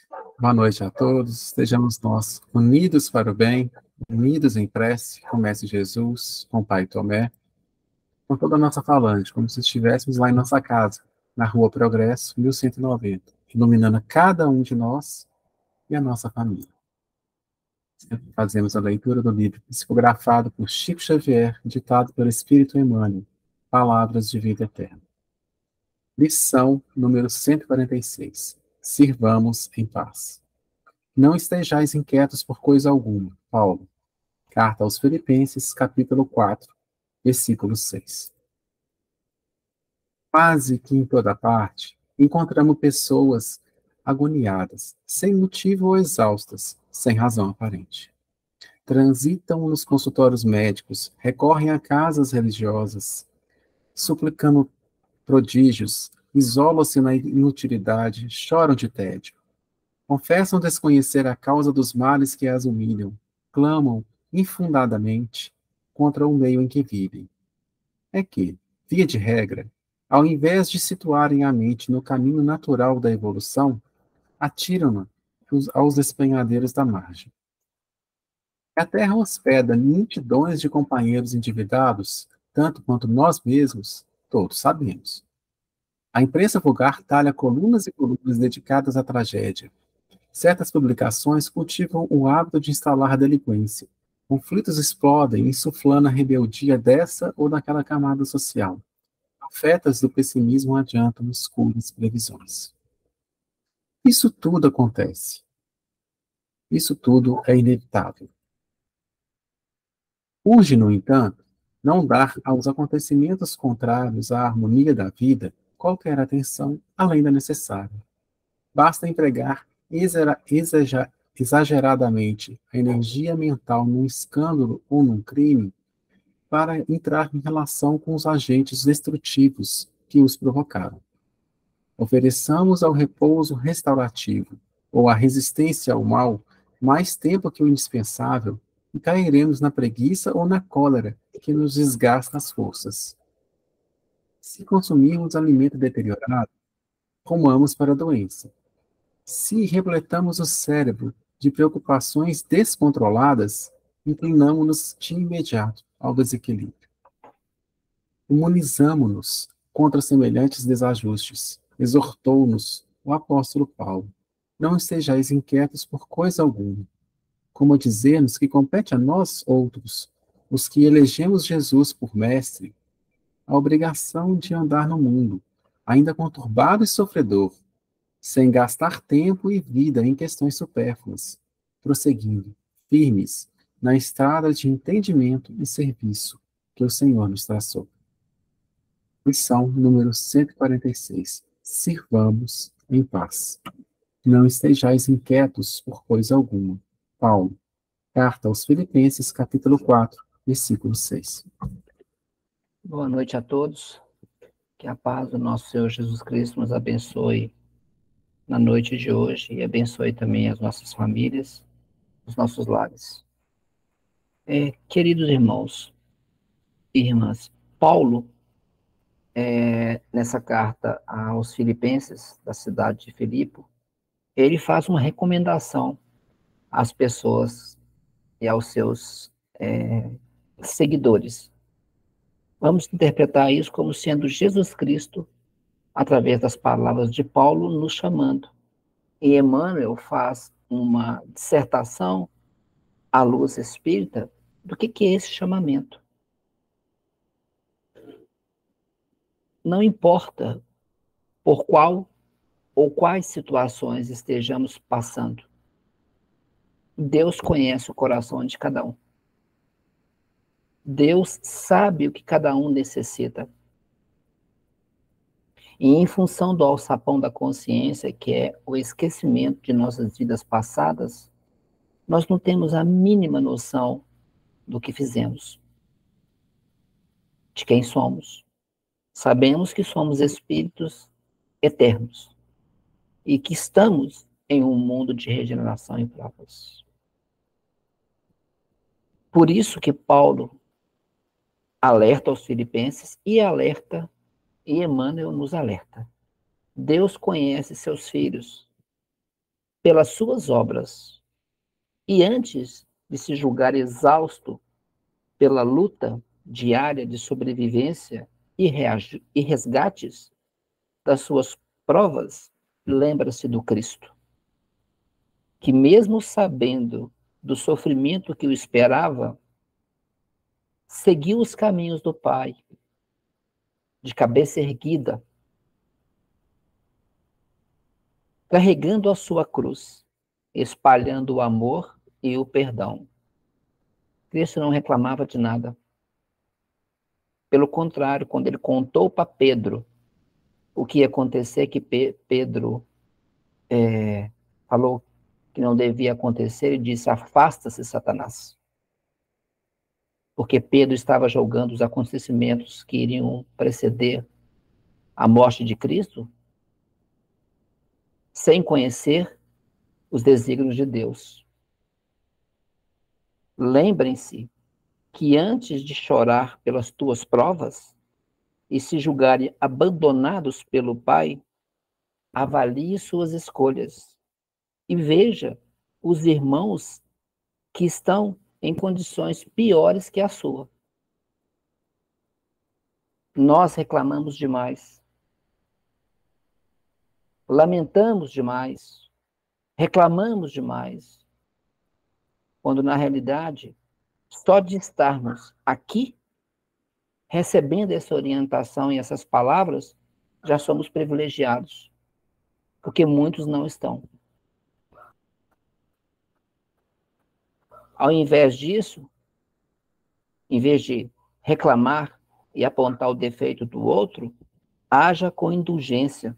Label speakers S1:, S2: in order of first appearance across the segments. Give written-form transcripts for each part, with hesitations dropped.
S1: Boa noite a todos. Estejamos nós unidos para o bem, unidos em prece, com o Mestre Jesus, com o Pai Tomé, com toda a nossa falange, como se estivéssemos lá em nossa casa, na Rua Progresso, 1190, iluminando cada um de nós e a nossa família. Sempre fazemos a leitura do livro psicografado por Chico Xavier, ditado pelo Espírito Emmanuel, Palavras de Vida Eterna. Lição número 146. Sirvamos em paz. Não estejais inquietos por coisa alguma. Paulo. Carta aos Filipenses, capítulo 4, versículo 6. Quase que em toda parte encontramos pessoas agoniadas, sem motivo ou exaustas, sem razão aparente. Transitam nos consultórios médicos, recorrem a casas religiosas, suplicando prodígios, isolam-se na inutilidade, choram de tédio. Confessam desconhecer a causa dos males que as humilham, clamam infundadamente contra o meio em que vivem. É que, via de regra, ao invés de situarem a mente no caminho natural da evolução, atiram-na aos despenhadeiros da margem. A Terra hospeda multidões de companheiros endividados, tanto quanto nós mesmos, todos sabemos. A imprensa vulgar talha colunas e colunas dedicadas à tragédia. Certas publicações cultivam o hábito de instalar a delinquência. Conflitos explodem, insuflando a rebeldia dessa ou daquela camada social. Profetas do pessimismo adiantam escuras previsões. Isso tudo acontece. Isso tudo é inevitável. Urge, no entanto, não dar aos acontecimentos contrários à harmonia da vida qualquer atenção além da necessária. Basta empregar exageradamente a energia mental num escândalo ou num crime para entrar em relação com os agentes destrutivos que os provocaram. Ofereçamos ao repouso restaurativo ou à resistência ao mal mais tempo que o indispensável e cairemos na preguiça ou na cólera que nos desgasta as forças. Se consumirmos alimento deteriorado, rumamos para a doença. Se repletamos o cérebro de preocupações descontroladas, inclinamos-nos de imediato ao desequilíbrio. Imunizamo-nos contra semelhantes desajustes. Exortou-nos o apóstolo Paulo. Não estejais inquietos por coisa alguma. Como a dizer-nos que compete a nós outros, os que elegemos Jesus por mestre, a obrigação de andar no mundo, ainda conturbado e sofredor, sem gastar tempo e vida em questões supérfluas, prosseguindo, firmes, na estrada de entendimento e serviço que o Senhor nos traçou. Lição número 146. Sirvamos em paz. Não estejais inquietos por coisa alguma. Paulo. Carta aos Filipenses, capítulo 4, versículo 6.
S2: Boa noite a todos. Que a paz do nosso Senhor Jesus Cristo nos abençoe na noite de hoje e abençoe também as nossas famílias, os nossos lares. Queridos irmãos e irmãs, Paulo, nessa carta aos Filipenses, da cidade de Filipe, ele faz uma recomendação às pessoas e aos seus seguidores. Vamos interpretar isso como sendo Jesus Cristo, através das palavras de Paulo, nos chamando. E Emmanuel faz uma dissertação à luz espírita do que é esse chamamento. Não importa por qual ou quais situações estejamos passando, Deus conhece o coração de cada um. Deus sabe o que cada um necessita. E em função do alçapão da consciência, que é o esquecimento de nossas vidas passadas, nós não temos a mínima noção do que fizemos, de quem somos. Sabemos que somos espíritos eternos e que estamos em um mundo de regeneração e provas. Por isso que Paulo alerta aos filipenses e alerta, e Emmanuel nos alerta. Deus conhece seus filhos pelas suas obras. E antes de se julgar exausto pela luta diária de sobrevivência e resgates das suas provas, lembra-se do Cristo, que mesmo sabendo do sofrimento que o esperava, seguiu os caminhos do Pai, de cabeça erguida, carregando a sua cruz, espalhando o amor e o perdão. Cristo não reclamava de nada. Pelo contrário, quando ele contou para Pedro o que ia acontecer, que Pedro falou que não devia acontecer, ele disse: afasta-se, Satanás. Porque Pedro estava julgando os acontecimentos que iriam preceder a morte de Cristo, sem conhecer os desígnios de Deus. Lembrem-se que antes de chorar pelas tuas provas e se julgarem abandonados pelo Pai, avalie suas escolhas e veja os irmãos que estão em condições piores que a sua. Nós reclamamos demais, lamentamos demais, reclamamos demais, quando na realidade, só de estarmos aqui, recebendo essa orientação e essas palavras, já somos privilegiados, porque muitos não estão. Ao invés disso, em vez de reclamar e apontar o defeito do outro, haja com indulgência.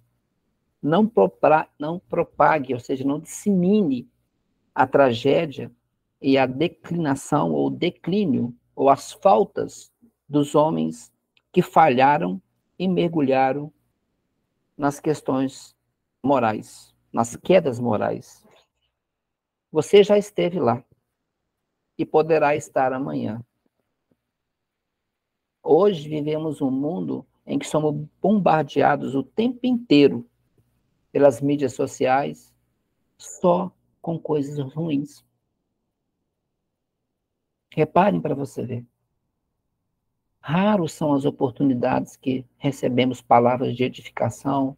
S2: Não propague, ou seja, não dissemine a tragédia e a declinação ou declínio ou as faltas dos homens que falharam e mergulharam nas questões morais, nas quedas morais. Você já esteve lá e poderá estar amanhã. Hoje vivemos um mundo em que somos bombardeados o tempo inteiro pelas mídias sociais, só com coisas ruins. Reparem para você ver. Raros são as oportunidades que recebemos palavras de edificação,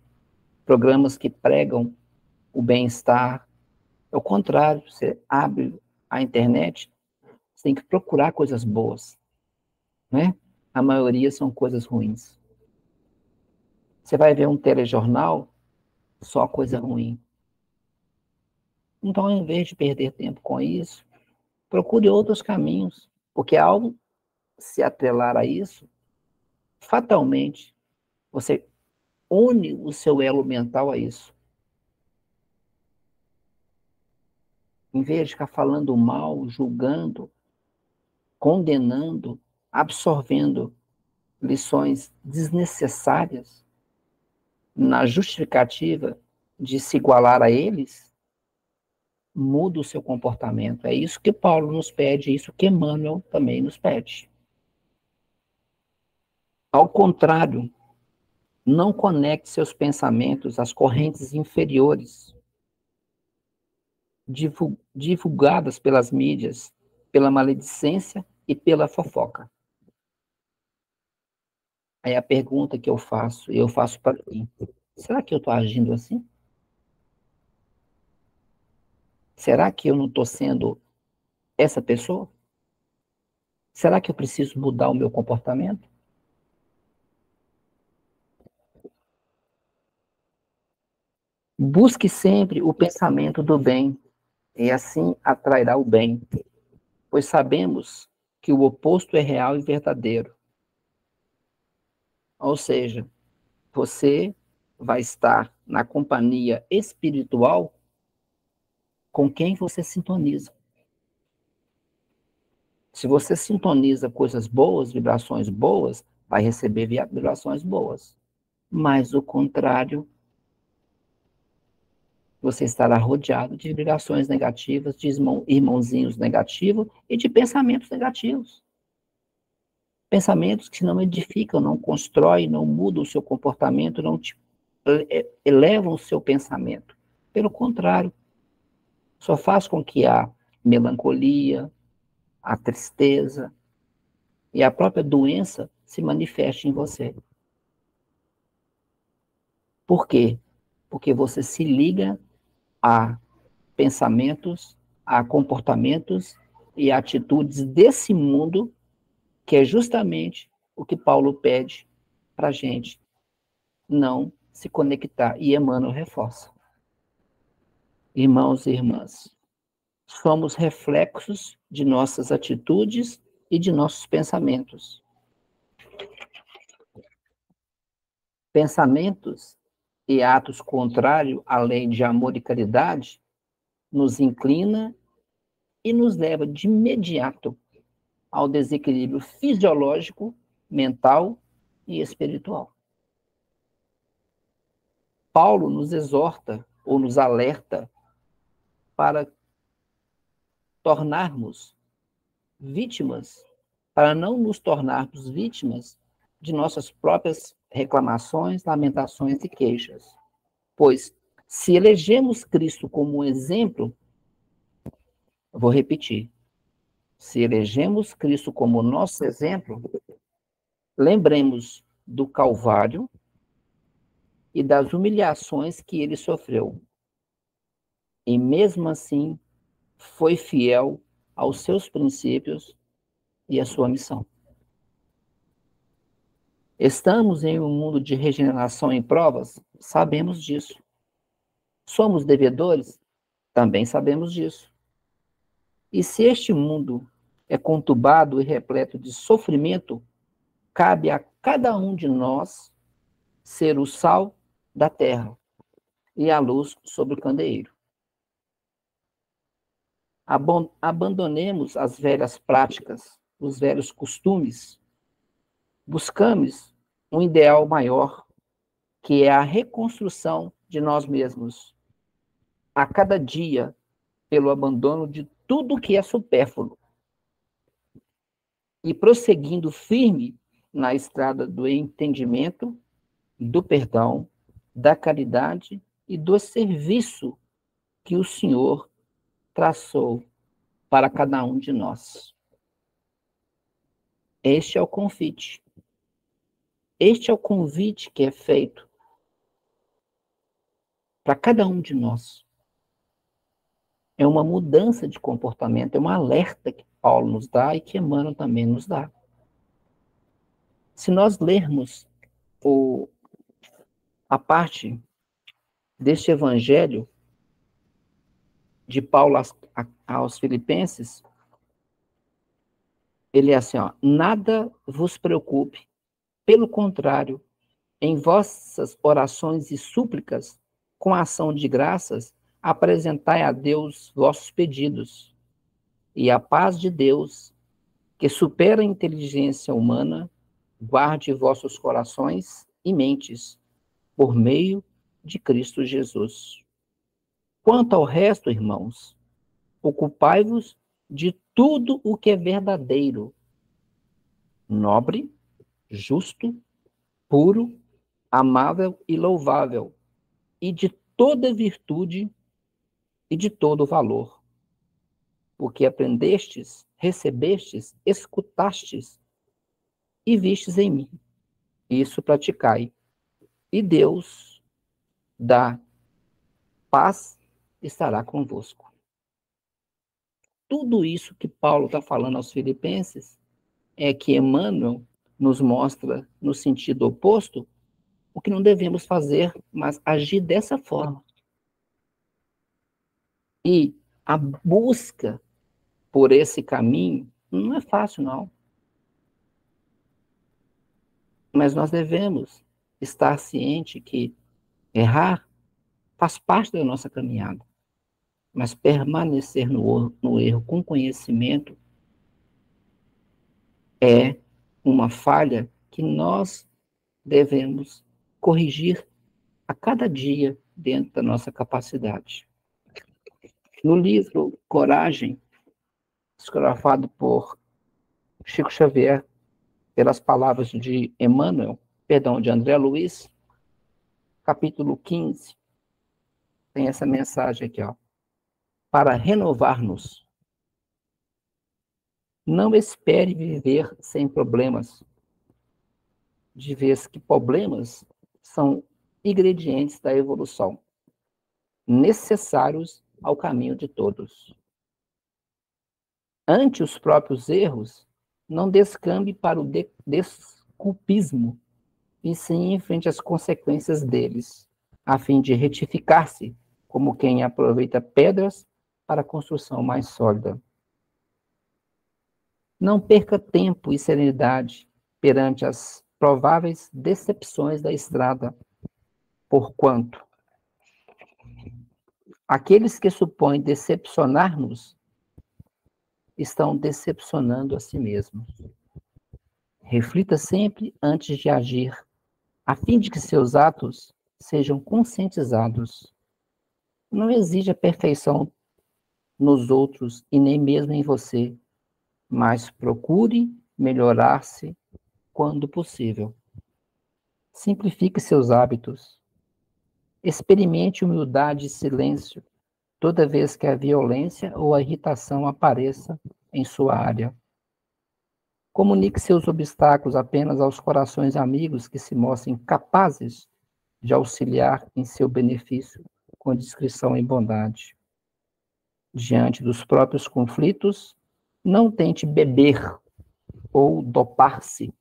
S2: programas que pregam o bem-estar. Ao contrário, você abre a internet, você tem que procurar coisas boas, né? A maioria são coisas ruins. Você vai ver um telejornal, só coisa ruim. Então, ao invés de perder tempo com isso, procure outros caminhos, porque ao se atrelar a isso, fatalmente, você une o seu elo mental a isso. Em vez de ficar falando mal, julgando, condenando, absorvendo lições desnecessárias na justificativa de se igualar a eles, muda o seu comportamento. É isso que Paulo nos pede, é isso que Emmanuel também nos pede. Ao contrário, não conecte seus pensamentos às correntes inferiores, divulgadas pelas mídias, pela maledicência e pela fofoca. Aí a pergunta que eu faço para mim: será que eu estou agindo assim? Será que eu não estou sendo essa pessoa? Será que eu preciso mudar o meu comportamento? Busque sempre o pensamento do bem, e assim atrairá o bem, pois sabemos que o oposto é real e verdadeiro. Ou seja, você vai estar na companhia espiritual com quem você sintoniza. Se você sintoniza coisas boas, vibrações boas, vai receber vibrações boas. Mas o contrário, você estará rodeado de vibrações negativas, de irmãozinhos negativos e de pensamentos negativos. Pensamentos que não edificam, não constroem, não mudam o seu comportamento, não te elevam o seu pensamento. Pelo contrário, só faz com que a melancolia, a tristeza e a própria doença se manifeste em você. Por quê? Porque você se liga a pensamentos, a comportamentos e atitudes desse mundo, que é justamente o que Paulo pede para a gente não se conectar. E Emmanuel reforça. Irmãos e irmãs, somos reflexos de nossas atitudes e de nossos pensamentos. Pensamentos e atos contrários à lei de amor e caridade nos inclina e nos leva de imediato ao desequilíbrio fisiológico, mental e espiritual. Paulo nos exorta ou nos alerta para tornarmos vítimas, para não nos tornarmos vítimas de nossas próprias reclamações, lamentações e queixas. Pois, se elegemos Cristo como um exemplo, vou repetir, se elegemos Cristo como nosso exemplo, lembremos do Calvário e das humilhações que ele sofreu. E mesmo assim, foi fiel aos seus princípios e à sua missão. Estamos em um mundo de regeneração em provas? Sabemos disso. Somos devedores? Também sabemos disso. E se este mundo é conturbado e repleto de sofrimento, cabe a cada um de nós ser o sal da terra e a luz sobre o candeeiro. Abandonemos as velhas práticas, os velhos costumes. Buscamos um ideal maior, que é a reconstrução de nós mesmos. A cada dia, pelo abandono de tudo que é supérfluo. E prosseguindo firme na estrada do entendimento, do perdão, da caridade e do serviço que o Senhor traçou para cada um de nós. Este é o convite. Este é o convite que é feito para cada um de nós. É uma mudança de comportamento, é um alerta que Paulo nos dá e que Emmanuel também nos dá. Se nós lermos a parte deste evangelho de Paulo aos Filipenses, ele é assim, nada vos preocupe, pelo contrário, em vossas orações e súplicas, com ação de graças, apresentai a Deus vossos pedidos, e a paz de Deus, que supera a inteligência humana, guarde vossos corações e mentes, por meio de Cristo Jesus. Quanto ao resto, irmãos, ocupai-vos de tudo o que é verdadeiro, nobre, justo, puro, amável e louvável, e de toda virtude e de todo valor. Porque aprendestes, recebestes, escutastes e vistes em mim. Isso praticai. E Deus da paz estará convosco. Tudo isso que Paulo está falando aos Filipenses é que Emmanuel nos mostra, no sentido oposto, o que não devemos fazer, mas agir dessa forma. E a busca por esse caminho não é fácil, não. Mas nós devemos estar ciente que errar faz parte da nossa caminhada. Mas permanecer no erro com conhecimento é uma falha que nós devemos corrigir a cada dia dentro da nossa capacidade. No livro Coragem, escrevado por Chico Xavier, pelas palavras de de André Luiz, capítulo 15, tem essa mensagem aqui, para renovar-nos. Não espere viver sem problemas, de vez que problemas são ingredientes da evolução, necessários ao caminho de todos. Ante os próprios erros, não descambe para o desculpismo, e sim enfrente as consequências deles, a fim de retificar-se, como quem aproveita pedras para a construção mais sólida. Não perca tempo e serenidade perante as prováveis decepções da estrada, porquanto aqueles que supõem decepcionar-nos estão decepcionando a si mesmos. Reflita sempre antes de agir, a fim de que seus atos sejam conscientizados. Não exija perfeição nos outros e nem mesmo em você, mas procure melhorar-se quando possível. Simplifique seus hábitos. Experimente humildade e silêncio toda vez que a violência ou a irritação apareça em sua área. Comunique seus obstáculos apenas aos corações amigos que se mostrem capazes de auxiliar em seu benefício com discrição e bondade. Diante dos próprios conflitos, não tente beber ou dopar-se,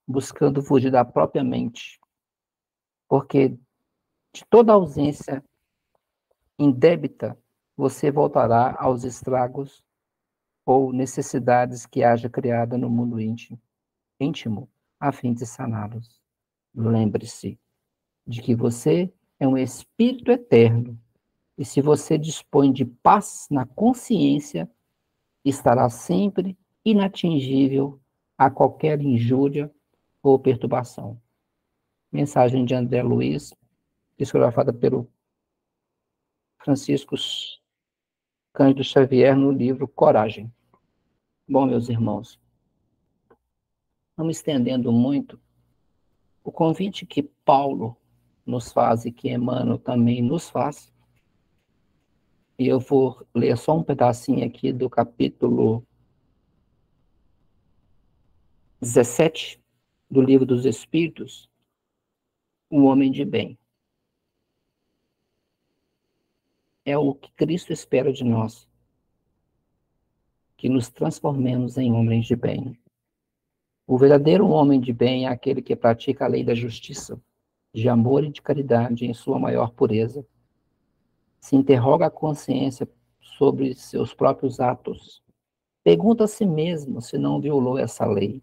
S2: buscando fugir da própria mente, porque de toda ausência indébita, você voltará aos estragos ou necessidades que haja criado no mundo íntimo, a fim de saná-los. Lembre-se de que você é um espírito eterno, e se você dispõe de paz na consciência, estará sempre inatingível a qualquer injúria ou perturbação. Mensagem de André Luiz, psicografada pelo Francisco Cândido Xavier no livro Coragem. Bom, meus irmãos, não me estendendo muito, o convite que Paulo nos faz e que Emmanuel também nos faz, e eu vou ler só um pedacinho aqui do capítulo 17 do Livro dos Espíritos, o homem de bem. É o que Cristo espera de nós, que nos transformemos em homens de bem. O verdadeiro homem de bem é aquele que pratica a lei da justiça, de amor e de caridade em sua maior pureza. Se interroga a consciência sobre seus próprios atos. Pergunta a si mesmo se não violou essa lei,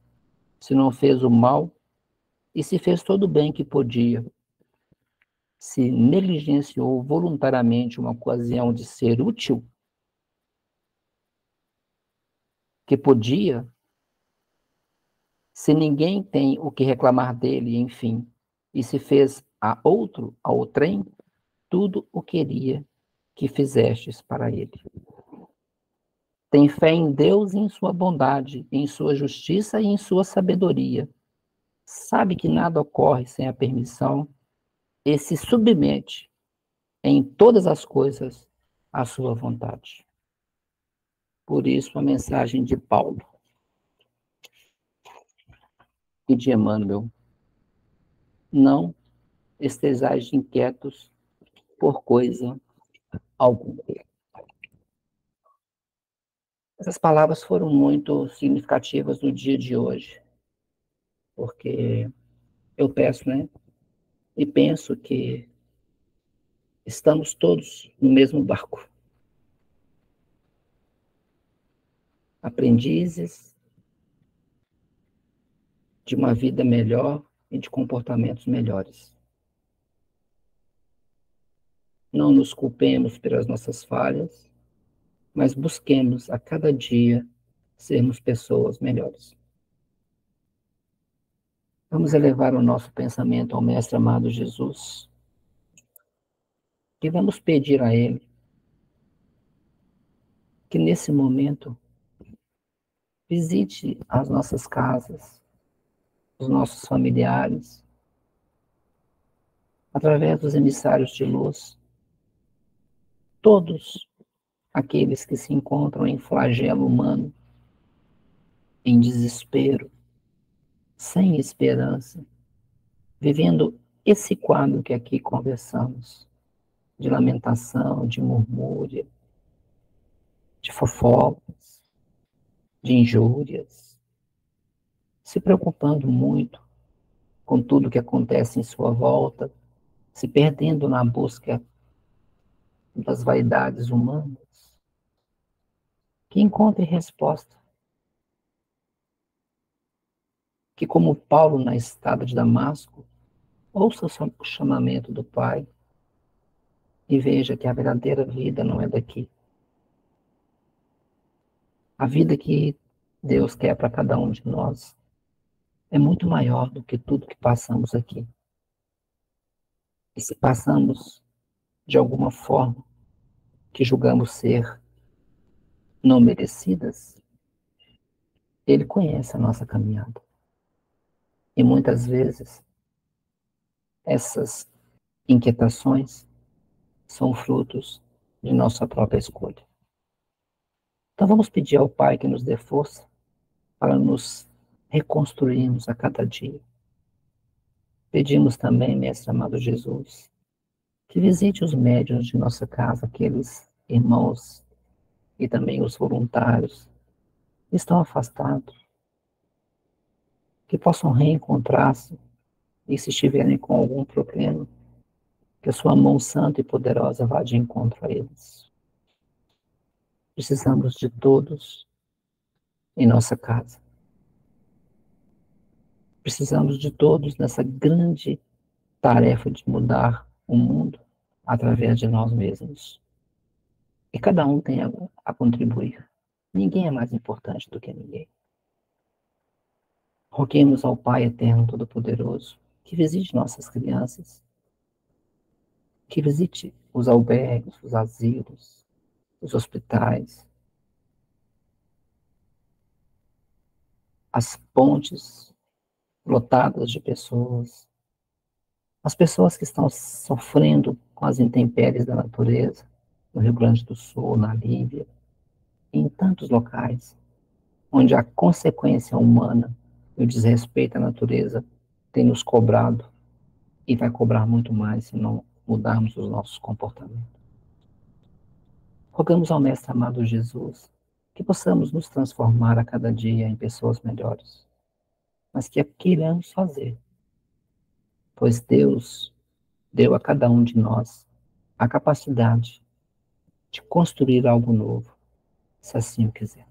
S2: se não fez o mal e se fez todo o bem que podia. Se negligenciou voluntariamente uma ocasião de ser útil que podia, se ninguém tem o que reclamar dele, enfim, e se fez a outro, a outrem, tudo o queria que fizestes para ele. Tem fé em Deus e em sua bondade, em sua justiça e em sua sabedoria. Sabe que nada ocorre sem a permissão e se submete em todas as coisas à sua vontade. Por isso, a mensagem de Paulo e de Emmanuel: não estejais inquietos por coisa alguma. Essas palavras foram muito significativas no dia de hoje, porque eu peço, e penso que estamos todos no mesmo barco. Aprendizes de uma vida melhor e de comportamentos melhores. Não nos culpemos pelas nossas falhas, mas busquemos a cada dia sermos pessoas melhores. Vamos elevar o nosso pensamento ao Mestre amado Jesus e vamos pedir a Ele que nesse momento visite as nossas casas, os nossos familiares, através dos emissários de luz. Todos aqueles que se encontram em flagelo humano, em desespero, sem esperança, vivendo esse quadro que aqui conversamos, de lamentação, de murmúria, de fofocas, de injúrias, se preocupando muito com tudo que acontece em sua volta, se perdendo na busca das vaidades humanas, que encontre resposta, que como Paulo na estrada de Damasco, ouça o chamamento do Pai e veja que a verdadeira vida não é daqui. A vida que Deus quer para cada um de nós é muito maior do que tudo que passamos aqui. E se passamos de alguma forma que julgamos ser não merecidas, Ele conhece a nossa caminhada. E muitas vezes essas inquietações são frutos de nossa própria escolha. Então vamos pedir ao Pai que nos dê força para nos reconstruirmos a cada dia. Pedimos também, Mestre amado Jesus, que visite os médiuns de nossa casa, aqueles irmãos e também os voluntários que estão afastados, que possam reencontrar-se e se estiverem com algum problema, que a sua mão santa e poderosa vá de encontro a eles. Precisamos de todos em nossa casa. Precisamos de todos nessa grande tarefa de mudar o mundo através de nós mesmos. E cada um tem a contribuir. Ninguém é mais importante do que ninguém. Roguemos ao Pai Eterno Todo-Poderoso que visite nossas crianças, que visite os albergues, os asilos, os hospitais, as pontes lotadas de pessoas, as pessoas que estão sofrendo com as intempéries da natureza, no Rio Grande do Sul, na Líbia, e em tantos locais, onde a consequência humana e o desrespeito à natureza tem nos cobrado e vai cobrar muito mais se não mudarmos os nossos comportamentos. Rogamos ao Mestre amado Jesus que possamos nos transformar a cada dia em pessoas melhores, mas que queiramos fazer, pois Deus deu a cada um de nós a capacidade de construir algo novo, se assim o quiser.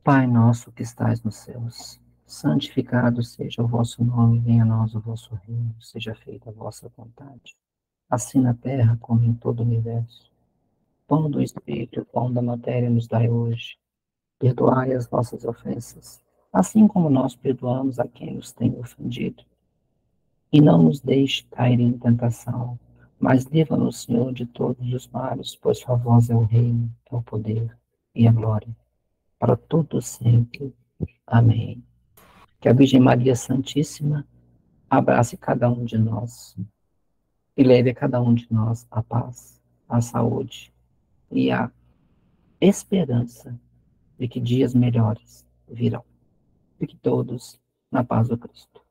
S2: Pai nosso que estais nos céus, santificado seja o vosso nome, venha a nós o vosso reino, seja feita a vossa vontade, assim na terra como em todo o universo. Pão do Espírito, o pão da matéria nos dai hoje. Perdoai as nossas ofensas, assim como nós perdoamos a quem nos tem ofendido. E não nos deixe cair em tentação, mas livra-nos, Senhor, de todos os males, pois só vós é o reino, é o poder e a glória, para todos sempre. Amém. Que a Virgem Maria Santíssima abrace cada um de nós e leve a cada um de nós a paz, a saúde e a esperança de que dias melhores virão. Fique todos na paz do Cristo.